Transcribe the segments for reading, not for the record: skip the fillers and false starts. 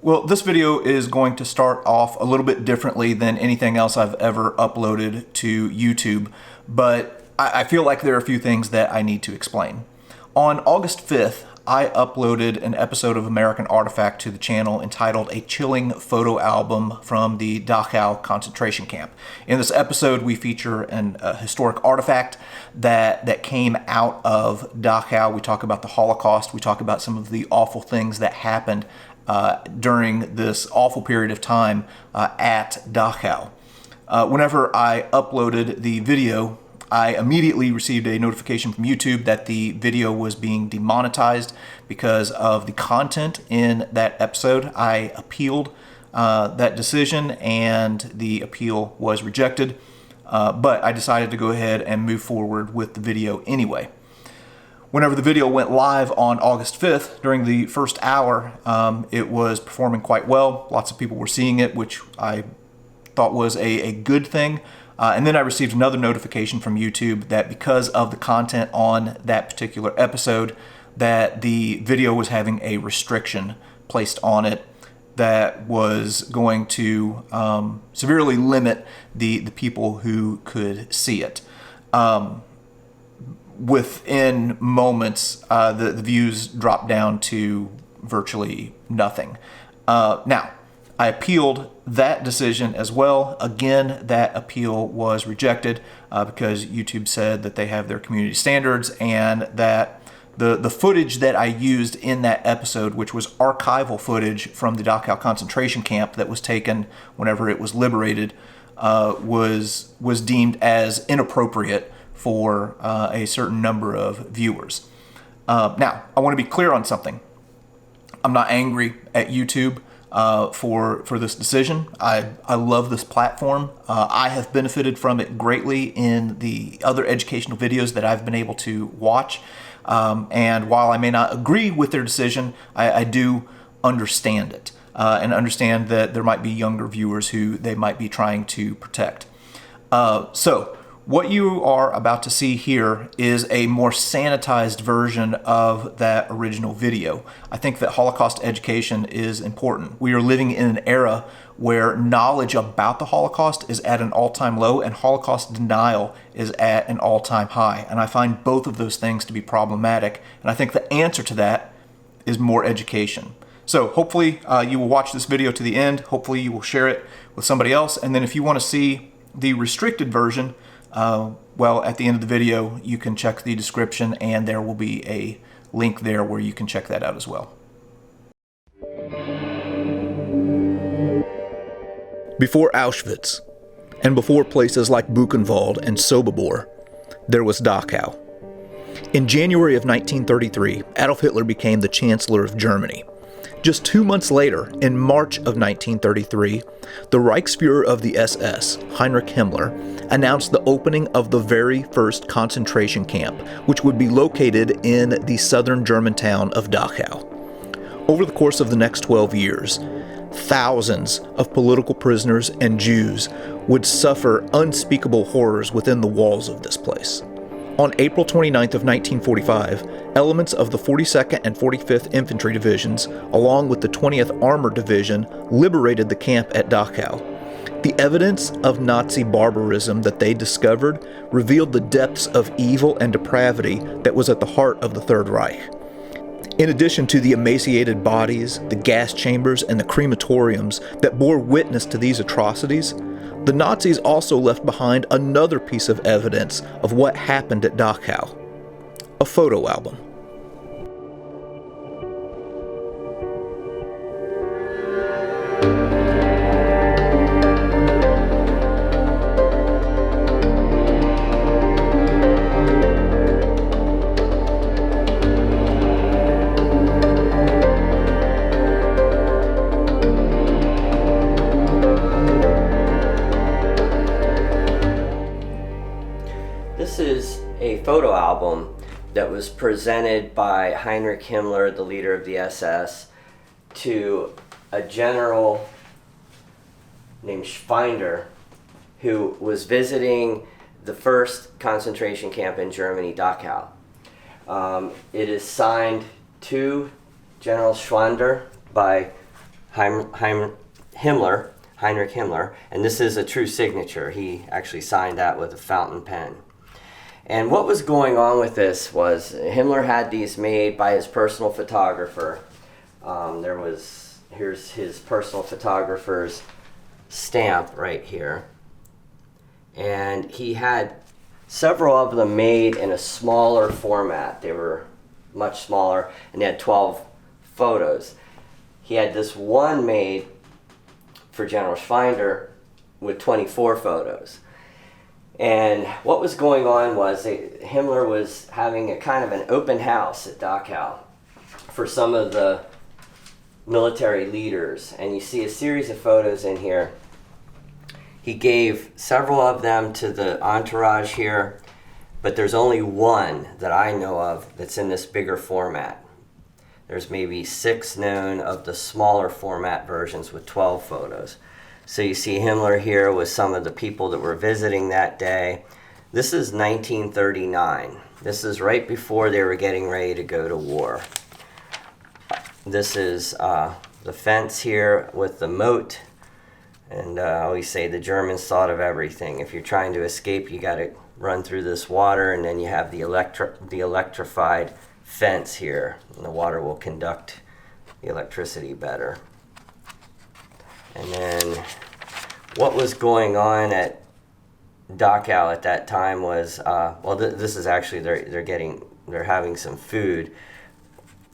Well, this video is going to start off a little bit differently than anything else I've ever uploaded to YouTube, but I feel like there are a few things that I need to explain. On August 5th, I uploaded an episode of American Artifact to the channel entitled A Chilling Photo Album from the Dachau concentration camp. In this episode, we feature a historic artifact that came out of Dachau. We talk about the Holocaust. We talk about some of the awful things that happened during this awful period of time at Dachau. Whenever I uploaded the video, I immediately received a notification from YouTube that the video was being demonetized because of the content in that episode. I appealed that decision and the appeal was rejected, but I decided to go ahead and move forward with the video anyway. Whenever the video went live on August 5th, during the first hour, it was performing quite well. Lots of people were seeing it, which I thought was a good thing. And then I received another notification from YouTube that because of the content on that particular episode, that the video was having a restriction placed on it that was going to severely limit the people who could see it. Within moments, the views dropped down to virtually nothing. Now, I appealed that decision as well. Again, that appeal was rejected because YouTube said that they have their community standards and that the footage that I used in that episode, which was archival footage from the Dachau concentration camp that was taken whenever it was liberated, was deemed as inappropriate for a certain number of viewers. Now, I want to be clear on something. I'm not angry at YouTube for this decision. I love this platform. I have benefited from it greatly in the other educational videos that I've been able to watch. And while I may not agree with their decision, I do understand it and understand that there might be younger viewers who they might be trying to protect. So what you are about to see here is a more sanitized version of that original video. I think that Holocaust education is important. We are living in an era where knowledge about the Holocaust is at an all-time low and Holocaust denial is at an all-time high. And I find both of those things to be problematic. And I think the answer to that is more education. So hopefully you will watch this video to the end. Hopefully you will share it with somebody else. And then if you want to see the restricted version, well, at the end of the video, you can check the description and there will be a link there where you can check that out as well. Before Auschwitz, and before places like Buchenwald and Sobibor, there was Dachau. In January of 1933, Adolf Hitler became the Chancellor of Germany. Just 2 months later, in March of 1933, the Reichsfuhrer of the SS, Heinrich Himmler, announced the opening of the very first concentration camp, which would be located in the southern German town of Dachau. Over the course of the next 12 years, thousands of political prisoners and Jews would suffer unspeakable horrors within the walls of this place. On April 29th of 1945, elements of the 42nd and 45th Infantry Divisions, along with the 20th Armored Division, liberated the camp at Dachau. The evidence of Nazi barbarism that they discovered revealed the depths of evil and depravity that was at the heart of the Third Reich. In addition to the emaciated bodies, the gas chambers, and the crematoriums that bore witness to these atrocities, the Nazis also left behind another piece of evidence of what happened at Dachau: a photo album. This is a photo album that was presented by Heinrich Himmler, the leader of the SS, to a general named Schwinder, who was visiting the first concentration camp in Germany, Dachau. It is signed to General Schwinder by Himmler, Heinrich Himmler, and this is a true signature. He actually signed that with a fountain pen. And what was going on with this was Himmler had these made by his personal photographer. Here's his personal photographer's stamp right here. And he had several of them made in a smaller format. They were much smaller, and they had 12 photos. He had this one made for General Schweinder with 24 photos. And what was going on was Himmler was having a kind of an open house at Dachau for some of the military leaders. And you see a series of photos in here. He gave several of them to the entourage here, but there's only one that I know of that's in this bigger format. There's maybe 6 known of the smaller format versions with 12 photos. So you see Himmler here with some of the people that were visiting that day. This is 1939. This is right before they were getting ready to go to war. This is the fence here with the moat. And I always say the Germans thought of everything. If you're trying to escape, you got to run through this water, and then you have the electrified fence here, and the water will conduct the electricity better. And then what was going on at Dachau at that time was, this is actually they're having some food,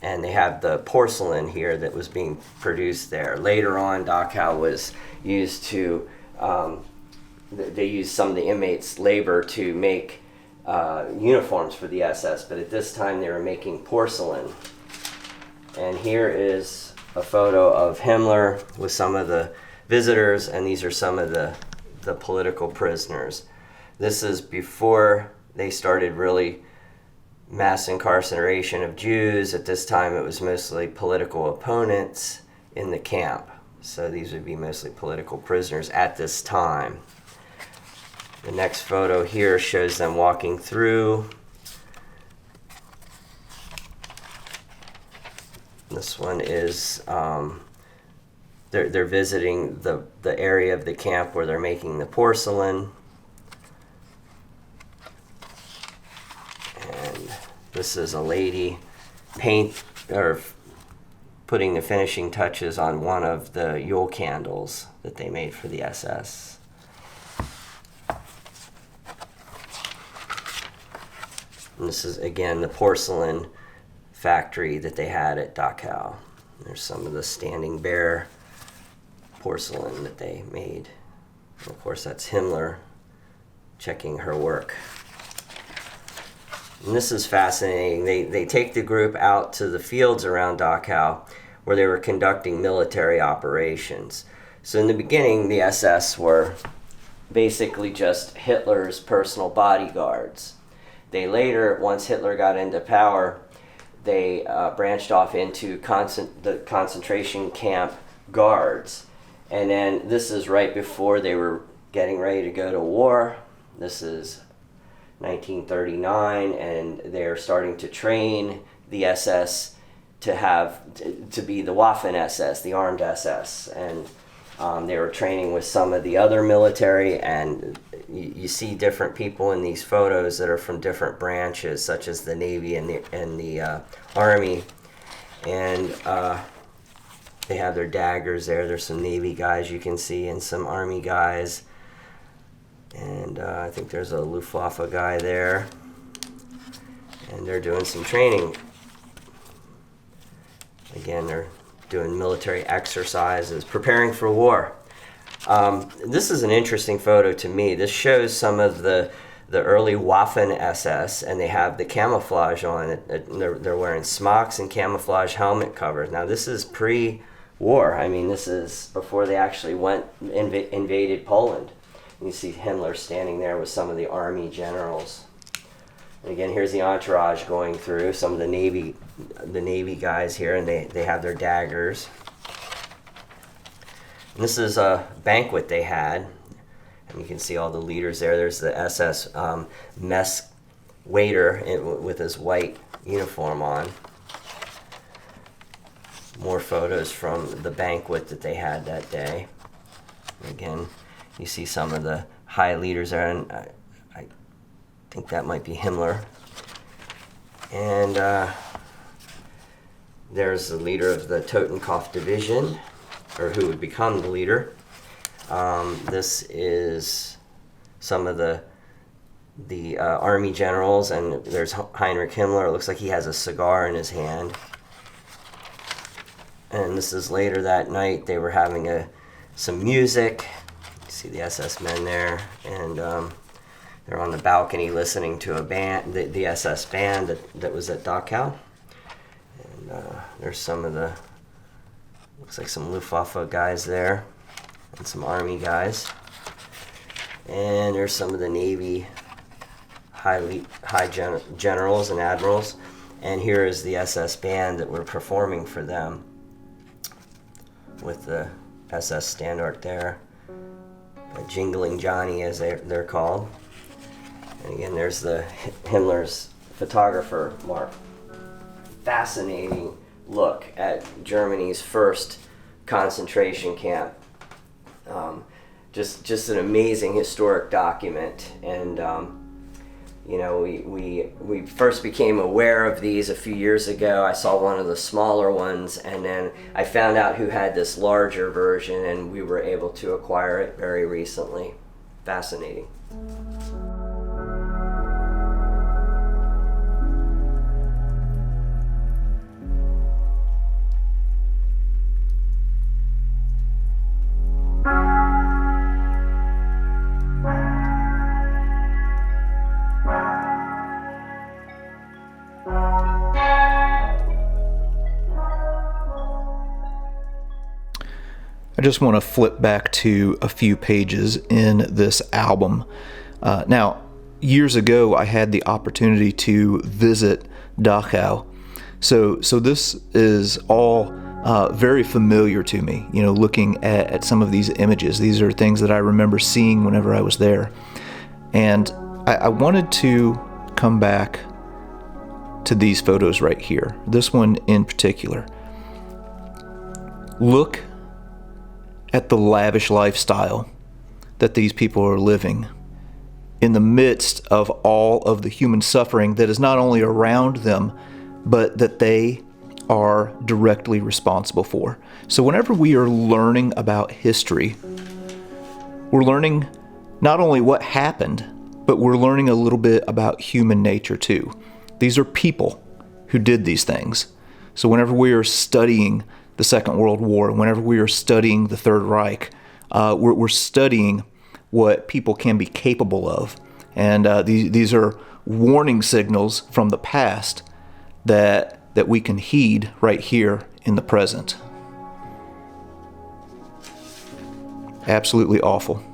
and they have the porcelain here that was being produced there. Later on, Dachau was used to, they used some of the inmates' labor to make uniforms for the SS, but at this time they were making porcelain. And here is a photo of Himmler with some of the visitors, and these are some of the political prisoners. This is before they started really mass incarceration of Jews. At this time it was mostly political opponents in the camp. So these would be mostly political prisoners at this time. The next photo here shows them walking through. This one is, they're visiting the area of the camp where they're making the porcelain. And this is a lady putting the finishing touches on one of the Yule candles that they made for the SS. And this is, again, the porcelain factory that they had at Dachau. There's some of the standing bear porcelain that they made. And of course, that's Himmler checking her work. And this is fascinating. They take the group out to the fields around Dachau where they were conducting military operations. So in the beginning, the SS were basically just Hitler's personal bodyguards. They later, once Hitler got into power, they branched off into the concentration camp guards. And then this is right before they were getting ready to go to war. This is 1939, and they're starting to train the SS to be the Waffen SS, the armed SS. And they were training with some of the other military, and you see different people in these photos that are from different branches, such as the Navy and the Army. And they have their daggers there. There's some Navy guys you can see and some Army guys. And I think there's a Luftwaffe guy there. And they're doing some training. Again, they're doing military exercises, preparing for war. This is an interesting photo to me. This shows some of the early Waffen SS, and they have the camouflage on it. They're wearing smocks and camouflage helmet covers. Now, this is pre-war. I mean, this is before they actually invaded Poland. You see Himmler standing there with some of the army generals. And again, here's the entourage going through, some of the Navy guys here, and they have their daggers. And this is a banquet they had, and you can see all the leaders there. There's the SS mess waiter with his white uniform on. more photos from the banquet that they had that day. Again, you see some of the high leaders there, and I think that might be Himmler. And there's the leader of the Totenkopf Division, or who would become the leader. This is some of the army generals, and there's Heinrich Himmler. It looks like he has a cigar in his hand. And this is later that night. They were having some music. You see the SS men there, and they're on the balcony listening to a band, the SS band that was at Dachau. And there's some of the, looks like some Luftwaffe guys there, and some army guys. And there's some of the Navy high generals and admirals. And here is the SS band that were performing for them, with the SS standard there, Jingling Johnny as they're called. And again, there's the Himmler's photographer, Mark. Fascinating look at Germany's first concentration camp. Just an amazing historic document. And you know, we first became aware of these a few years ago. I saw one of the smaller ones, and then I found out who had this larger version, and we were able to acquire it very recently. Fascinating. I just want to flip back to a few pages in this album. Now, years ago, I had the opportunity to visit Dachau, so this is all very familiar to me. You know, looking at some of these images, these are things that I remember seeing whenever I was there, and I wanted to come back to these photos right here. This one in particular. Look at the lavish lifestyle that these people are living in the midst of all of the human suffering that is not only around them, but that they are directly responsible for. So whenever we are learning about history, we're learning not only what happened, but we're learning a little bit about human nature too. These are people who did these things. So whenever we are studying the Second World War, whenever we are studying the Third Reich, we're studying what people can be capable of. And these are warning signals from the past that we can heed right here in the present. Absolutely awful.